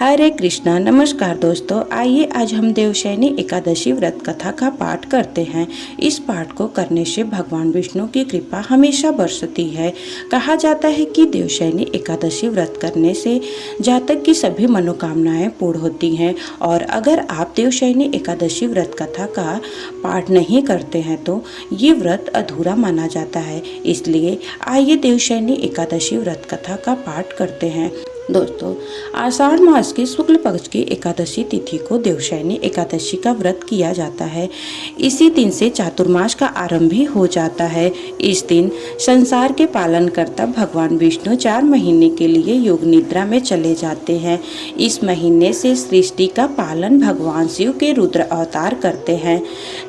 हरे कृष्णा। नमस्कार दोस्तों, आइए आज हम देवशयनी एकादशी व्रत कथा का पाठ करते हैं। इस पाठ को करने से भगवान विष्णु की कृपा हमेशा बरसती है। कहा जाता है कि देवशयनी एकादशी व्रत करने से जातक की सभी मनोकामनाएं पूर्ण होती हैं। और अगर आप देवशयनी एकादशी व्रत कथा का पाठ नहीं करते हैं तो ये व्रत अधूरा माना जाता है। इसलिए आइए देवशयनी एकादशी व्रत कथा का पाठ करते हैं। दोस्तों, आषाढ़ मास के शुक्ल पक्ष की एकादशी तिथि को देवशयनी एकादशी का व्रत किया जाता है। इसी दिन से चातुर्मास का आरंभ भी हो जाता है। इस दिन संसार के पालनकर्ता भगवान विष्णु 4 महीने के लिए योग निद्रा में चले जाते हैं। इस महीने से सृष्टि का पालन भगवान शिव के रुद्र अवतार करते हैं।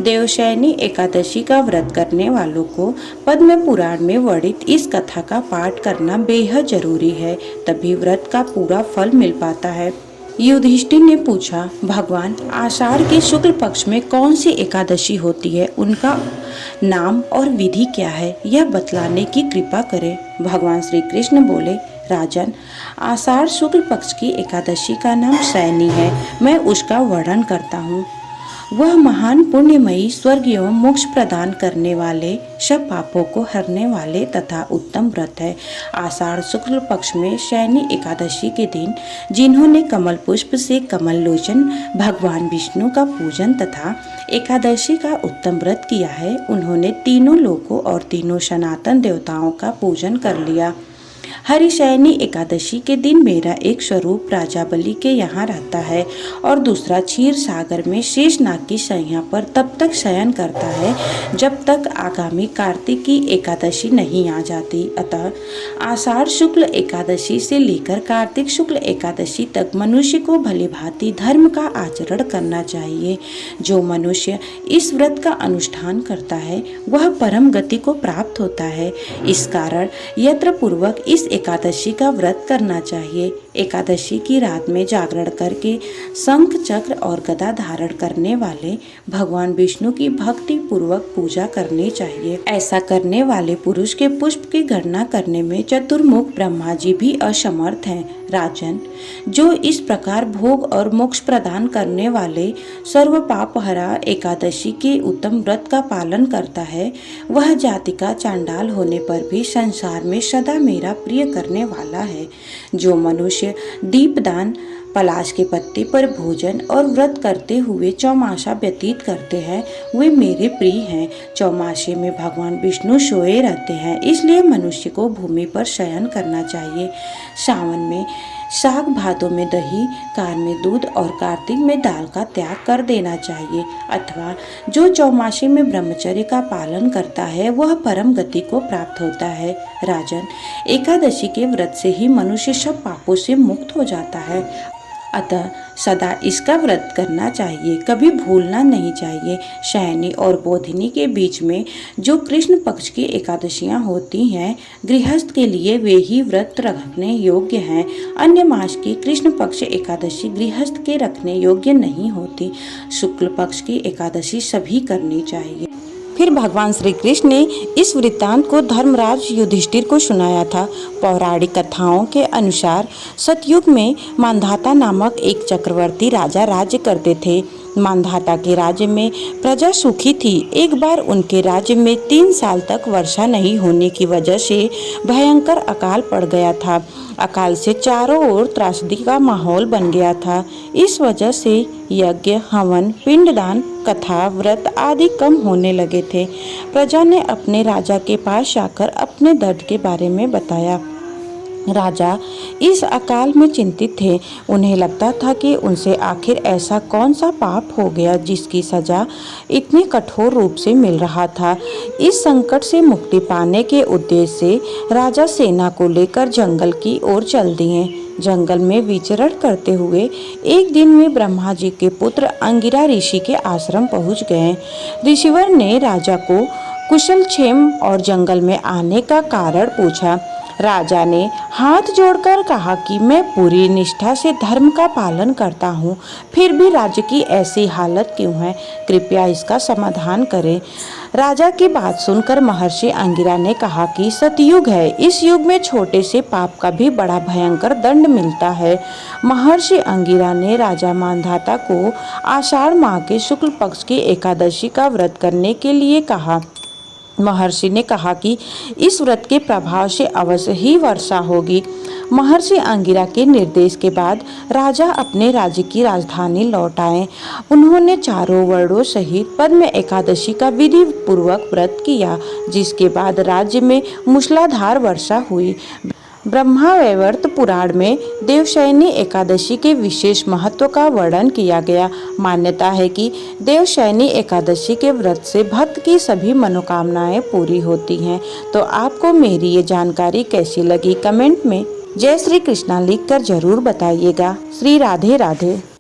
देवशयनी एकादशी का व्रत करने वालों को पद्म पुराण में वर्णित इस कथा का पाठ करना बेहद जरूरी है, तभी व्रत का पूरा फल मिल पाता है। युधिष्ठिर ने पूछा, भगवान आषाढ़ के शुक्ल पक्ष में कौन सी एकादशी होती है, उनका नाम और विधि क्या है, यह बतलाने की कृपा करें। भगवान श्री कृष्ण बोले, राजन, आषाढ़ शुक्ल पक्ष की एकादशी का नाम शयनी है। मैं उसका वर्णन करता हूँ। वह महान पुण्यमयी, स्वर्ग एवं मोक्ष प्रदान करने वाले, सब पापों को हरने वाले तथा उत्तम व्रत है। आषाढ़ शुक्ल पक्ष में शयनी एकादशी के दिन जिन्होंने कमल पुष्प से कमल लोचन भगवान विष्णु का पूजन तथा एकादशी का उत्तम व्रत किया है, उन्होंने तीनों लोकों और तीनों सनातन देवताओं का पूजन कर लिया। हरिशयनी एकादशी के दिन मेरा एक स्वरूप राजा बलि के यहाँ रहता है और दूसरा क्षीर सागर में शेषनाग की शैया पर तब तक शयन करता है जब तक आगामी कार्तिकी एकादशी नहीं आ जाती। अतः आषाढ़ शुक्ल एकादशी से लेकर कार्तिक शुक्ल एकादशी तक मनुष्य को भली भांति धर्म का आचरण करना चाहिए। जो मनुष्य इस व्रत का अनुष्ठान करता है वह परम गति को प्राप्त होता है। इस कारण यत्र पूर्वक इस एकादशी का व्रत करना चाहिए। एकादशी की रात में जागरण करके शंख चक्र और गदा धारण करने वाले भगवान विष्णु की भक्ति पूर्वक पूजा करनी चाहिए। ऐसा करने वाले पुरुष के पुष्प की गणना करने में चतुर्मुख ब्रह्मा जी भी असमर्थ हैं। राजन, जो इस प्रकार भोग और मोक्ष प्रदान करने वाले सर्व पापहरा एकादशी के उत्तम व्रत का पालन करता है, वह जाति का चांडाल होने पर भी संसार में सदा मेरा प्रिय करने वाला है। जो मनुष्य दीपदान, पलाश के पत्ते पर भोजन और व्रत करते हुए चौमासा व्यतीत करते हैं, वे मेरे प्रिय हैं। चौमासे में भगवान विष्णु सोए रहते हैं, इसलिए मनुष्य को भूमि पर शयन करना चाहिए। सावन में साग, भादों में दही, कार में दूध और कार्तिक में दाल का त्याग कर देना चाहिए। अथवा जो चौमासे में ब्रह्मचर्य का पालन करता है वह परम गति को प्राप्त होता है। राजन, एकादशी के व्रत से ही मनुष्य सब पापों से मुक्त हो जाता है। अतः सदा इसका व्रत करना चाहिए, कभी भूलना नहीं चाहिए। शयनी और बोधिनी के बीच में जो कृष्ण पक्ष की एकादशियां होती हैं, गृहस्थ के लिए वे ही व्रत रखने योग्य हैं। अन्य मास की कृष्ण पक्ष एकादशी गृहस्थ के रखने योग्य नहीं होती। शुक्ल पक्ष की एकादशी सभी करनी चाहिए। फिर भगवान श्री कृष्ण ने इस वृत्तांत को धर्मराज युधिष्ठिर को सुनाया था। पौराणिक कथाओं के अनुसार सतयुग में मांधाता नामक एक चक्रवर्ती राजा राज्य करते थे। मांधाता के राज्य में प्रजा सुखी थी। एक बार उनके राज्य में 3 साल तक वर्षा नहीं होने की वजह से भयंकर अकाल पड़ गया था। अकाल से चारों ओर त्रासदी का माहौल बन गया था। इस वजह से यज्ञ, हवन, पिंडदान, कथा, व्रत आदि कम होने लगे थे। प्रजा ने अपने राजा के पास जाकर अपने दर्द के बारे में बताया। राजा इस अकाल में चिंतित थे। उन्हें लगता था कि उनसे आखिर ऐसा कौन सा पाप हो गया जिसकी सजा इतने कठोर रूप से मिल रहा था। इस संकट से मुक्ति पाने के उद्देश्य से राजा सेना को लेकर जंगल की ओर चल दिए। जंगल में विचरण करते हुए एक दिन वे ब्रह्मा जी के पुत्र अंगिरा ऋषि के आश्रम पहुंच गए। ऋषिवर ने राजा को कुशल क्षेम और जंगल में आने का कारण पूछा। राजा ने हाथ जोड़कर कहा कि मैं पूरी निष्ठा से धर्म का पालन करता हूँ, फिर भी राज्य की ऐसी हालत क्यों है? कृपया इसका समाधान करें। राजा की बात सुनकर महर्षि अंगिरा ने कहा कि सतयुग है, इस युग में छोटे से पाप का भी बड़ा भयंकर दंड मिलता है। महर्षि अंगिरा ने राजा मांधाता को आषाढ़ माह के शुक्ल पक्ष की एकादशी का व्रत करने के लिए कहा। महर्षि ने कहा कि इस व्रत के प्रभाव से अवश्य ही वर्षा होगी। महर्षि अंगिरा के निर्देश के बाद राजा अपने राज्य की राजधानी लौट आए। उन्होंने चारों वर्णों सहित पद्म एकादशी का विधि पूर्वक व्रत किया, जिसके बाद राज्य में मूसलाधार वर्षा हुई। ब्रह्मावैवर्त पुराण में देवशयनी एकादशी के विशेष महत्व का वर्णन किया गया। मान्यता है कि देवशयनी एकादशी के व्रत से भक्त की सभी मनोकामनाएं पूरी होती हैं। तो आपको मेरी ये जानकारी कैसी लगी? कमेंट में जय श्री कृष्णा लिखकर जरूर बताइएगा। श्री राधे राधे।